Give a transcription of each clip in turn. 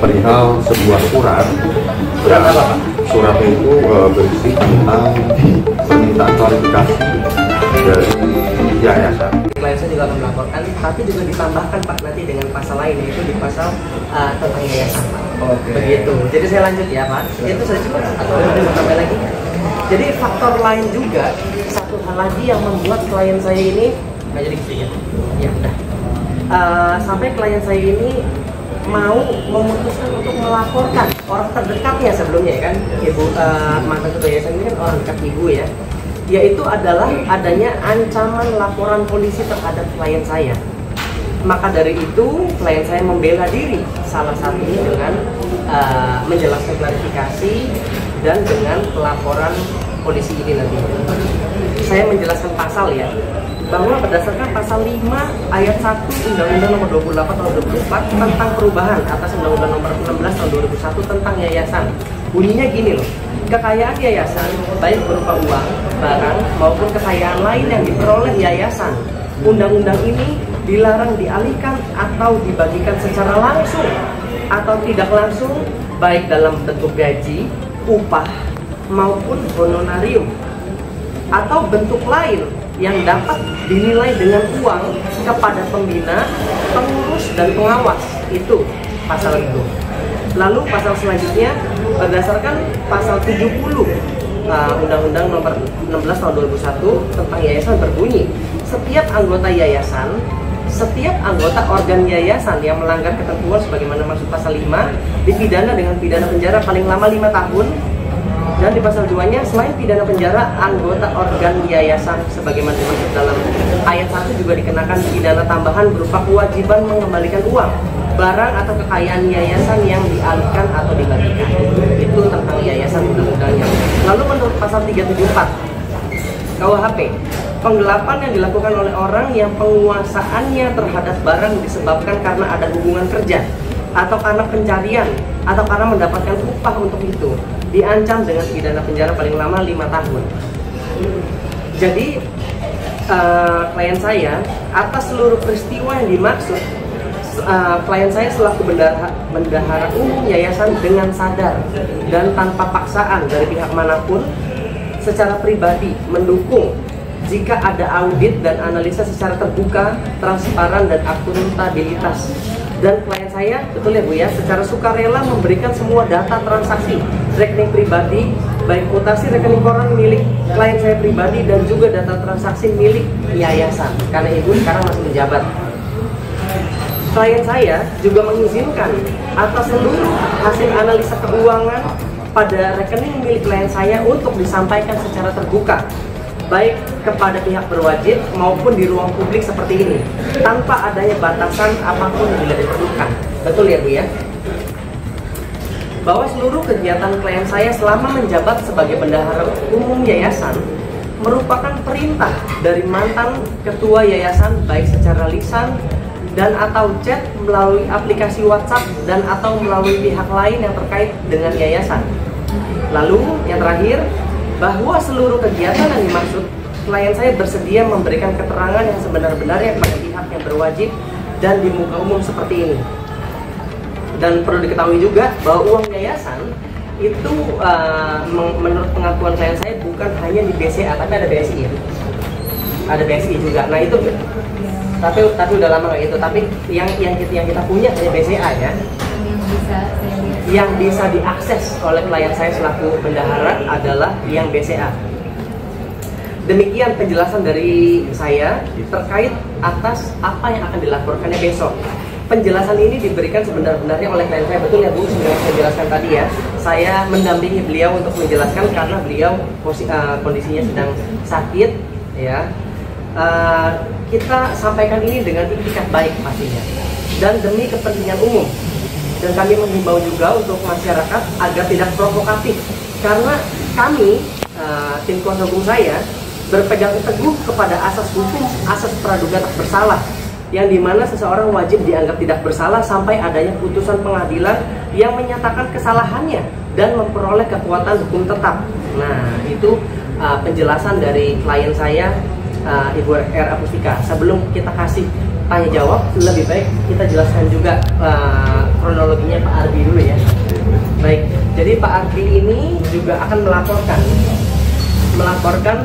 perihal sebuah surat. Surat apa, Pak? Surat itu berisi tentang permintaan klarifikasi dari yayasan. Klien saya juga akan melaporkan, tapi juga ditambahkan Pak nanti dengan pasal lain, yaitu di pasal tentang yayasan, Pak. Oke. Begitu. Jadi saya lanjut ya, Pak. Itu saja cukup atau ada mau tambah lagi? Jadi faktor lain juga, satu hal lagi yang membuat klien saya ini nggak jadi sedikit. Ya udah. Sampai klien saya ini mau memutuskan untuk melaporkan orang terdekatnya sebelumnya ya kan, ibu mantan ketua yayasan ini kan orang dekat ibu ya, yaitu adalah adanya ancaman laporan polisi terhadap klien saya. Maka dari itu klien saya membela diri, salah satunya dengan menjelaskan klarifikasi dan dengan pelaporan polisi ini nanti. Saya menjelaskan pasal ya, bahwa berdasarkan pasal 5 ayat 1 Undang-Undang Nomor 28 Tahun 2004 tentang perubahan atas Undang-Undang Nomor 16 Tahun 2001 tentang yayasan. Bunyinya gini loh, kekayaan yayasan baik berupa uang, barang maupun kekayaan lain yang diperoleh yayasan, undang-undang ini dilarang dialihkan atau dibagikan secara langsung atau tidak langsung, baik dalam bentuk gaji, upah maupun honorarium atau bentuk lain yang dapat dinilai dengan uang kepada pembina, pengurus, dan pengawas. Itu pasal itu. Lalu pasal selanjutnya berdasarkan pasal 70 Undang-Undang Nomor 16 Tahun 2001 tentang yayasan berbunyi, setiap anggota yayasan, setiap anggota organ yayasan yang melanggar ketentuan sebagaimana maksud pasal 5 dipidana dengan pidana penjara paling lama 5 tahun. Dan di pasal 2-nya, selain pidana penjara, anggota organ yayasan sebagaimana dimaksud dalam ayat 1 juga dikenakan pidana tambahan berupa kewajiban mengembalikan uang, barang atau kekayaan yayasan yang dialihkan atau dibagikan. Itu tentang yayasan undang-undangnya. Lalu menurut pasal 374 KUHP, penggelapan yang dilakukan oleh orang yang penguasaannya terhadap barang disebabkan karena ada hubungan kerja atau karena pencarian atau karena mendapatkan upah untuk itu, diancam dengan pidana penjara paling lama 5 tahun. Jadi klien saya atas seluruh peristiwa yang dimaksud, klien saya selaku bendahara umum yayasan dengan sadar dan tanpa paksaan dari pihak manapun secara pribadi mendukung jika ada audit dan analisa secara terbuka, transparan, dan akuntabilitas. Dan klien saya, betul ya Bu ya, secara sukarela memberikan semua data transaksi rekening pribadi, baik mutasi rekening koran milik klien saya pribadi dan juga data transaksi milik yayasan, karena ibu sekarang masih menjabat. Klien saya juga mengizinkan atas seluruh hasil analisa keuangan pada rekening milik klien saya untuk disampaikan secara terbuka, baik kepada pihak berwajib maupun di ruang publik seperti ini, tanpa adanya batasan apapun bila diperlukan. Betul ya Bu ya? Bahwa seluruh kegiatan klien saya selama menjabat sebagai bendahara umum yayasan merupakan perintah dari mantan ketua yayasan, baik secara lisan dan atau chat melalui aplikasi WhatsApp dan atau melalui pihak lain yang terkait dengan yayasan. Lalu yang terakhir, bahwa seluruh kegiatan yang dimaksud klien saya bersedia memberikan keterangan yang sebenar-benarnya kepada pihak yang berwajib dan di muka umum seperti ini. Dan perlu diketahui juga bahwa uang yayasan itu menurut pengakuan klien saya bukan hanya di BCA, tapi ada BSI ya. Ada BSI juga. Nah itu tapi udah lama kayak gitu. Tapi yang kita punya hanya BCA ya. Yang bisa diakses oleh klien saya selaku bendahara adalah yang BCA. Demikian penjelasan dari saya terkait atas apa yang akan dilaporkannya besok. Penjelasan ini diberikan sebenar-benarnya oleh klien saya, betul ya Bu, sebenarnya saya jelaskan tadi ya. Saya mendampingi beliau untuk menjelaskan karena beliau kondisinya sedang sakit ya. Kita sampaikan ini dengan itikat baik pastinya dan demi kepentingan umum. Dan kami menghimbau juga untuk masyarakat agar tidak provokatif, karena kami tim kuasa hukum saya berpegang teguh kepada asas hukum, asas praduga tak bersalah, yang dimana seseorang wajib dianggap tidak bersalah sampai adanya putusan pengadilan yang menyatakan kesalahannya dan memperoleh kekuatan hukum tetap. Nah itu penjelasan dari klien saya Ibu R. Apustika. Sebelum kita kasih tanya jawab, lebih baik kita jelaskan juga kronologinya Pak Arbi dulu ya. Baik, jadi Pak Arbi ini juga akan melaporkan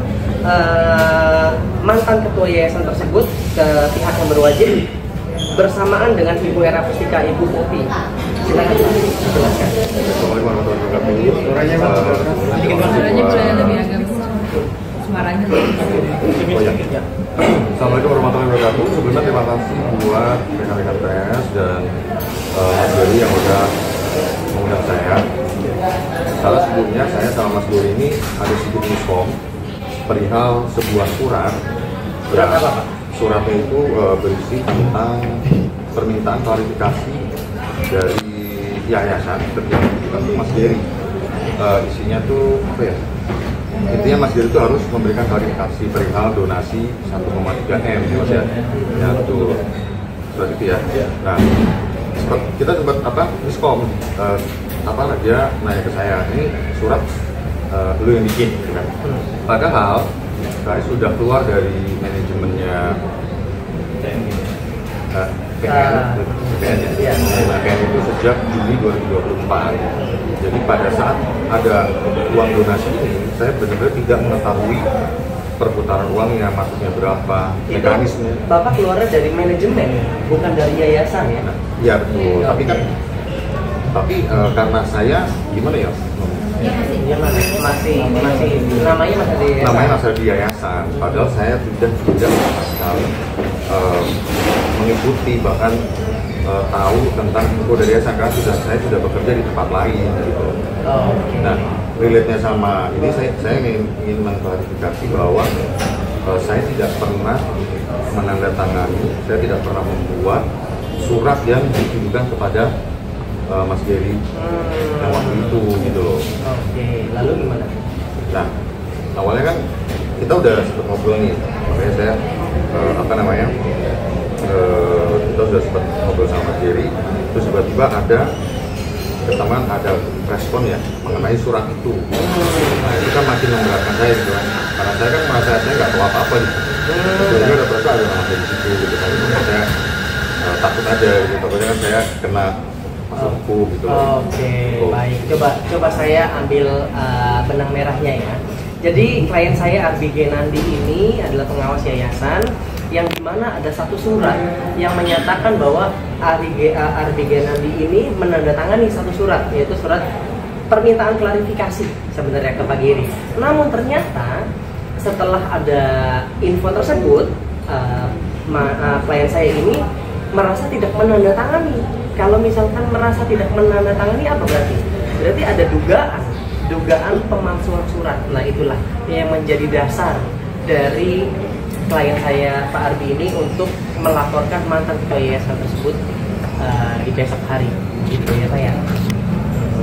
mantan ketua yayasan tersebut ke pihak yang berwajib bersamaan dengan Ibu R. Apustika, Ibu Popi. Silakan dijelaskan. Assalamualaikum warahmatullahi wabarakatuh. Suaranya boleh lebih agak suaranya. Assalamualaikum warahmatullahi wabarakatuh. Sebelumnya terima kasih buat rekan-rekan PS dan Mas Dori yang udah mengundang saya. Salah sebelumnya saya sama Mas Dori ini ada sedikit miskom perihal sebuah surat. Suratnya itu berisi tentang permintaan klarifikasi dari yayasan terkait Mas Dery. Isinya tuh apa ya? Intinya Mas Dery itu harus memberikan klarifikasi perihal donasi 1,3 M ya Mas ya. Ya betul. Seperti itu ya. Nah, kita sempat miskom dia nanya ke saya, ini surat lu yang bikin gitu kan. Padahal saya sudah keluar dari manajemennya PN itu sejak Juli 2024. Jadi pada saat ada uang donasi ini, saya benar-benar tidak mengetahui perputaran uangnya, masuknya berapa, mekanisme. Bapak keluarnya dari manajemen, bukan dari yayasan ya? Iya betul. Tapi karena saya gimana ya? Masih namanya masih di yayasan. Padahal saya sudah tidak sama sekali mengikuti bahkan tahu tentang info dari yayasan karena saya sudah bekerja di tempat lain gitu. Nah, relate-nya sama ini saya ingin mengklarifikasi bahwa saya tidak pernah menandatangani, saya tidak pernah membuat surat yang ditujukan kepada Mas Dery yang waktu itu gitu loh. Oke, lalu gimana? Nah, awalnya kan kita udah sempat ngobrol nih, makanya saya kita sudah sempat ngobrol sama Mas Dery, terus tiba-tiba ada respon ya mengenai surat itu. Nah itu kan makin memberatkan saya gitu kan, karena saya kan merasa saya nggak tahu apa-apa gitu. Sebenarnya ada perasaan ada nama di situ gitu kan, saya takut aja gitu, takutnya kan saya kena masuk hukum gitu. Oke, baik. Coba saya ambil benang merahnya ya. Jadi klien saya Arbi Genandi ini adalah pengawas yayasan yang dimana ada satu surat yang menyatakan bahwa Arbi Genandi ini menandatangani satu surat, yaitu surat permintaan klarifikasi sebenarnya ke Pak Giri. Namun ternyata setelah ada info tersebut, klien saya ini merasa tidak menandatangani. Kalau misalkan merasa tidak menandatangani apa berarti? Berarti ada dugaan pemalsuan surat. Nah itulah yang menjadi dasar dari klien saya Pak Arbi ini untuk melaporkan mantan ketua yayasan tersebut di besok hari, gitu ya saya.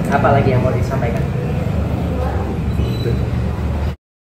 Apa lagi yang mau disampaikan?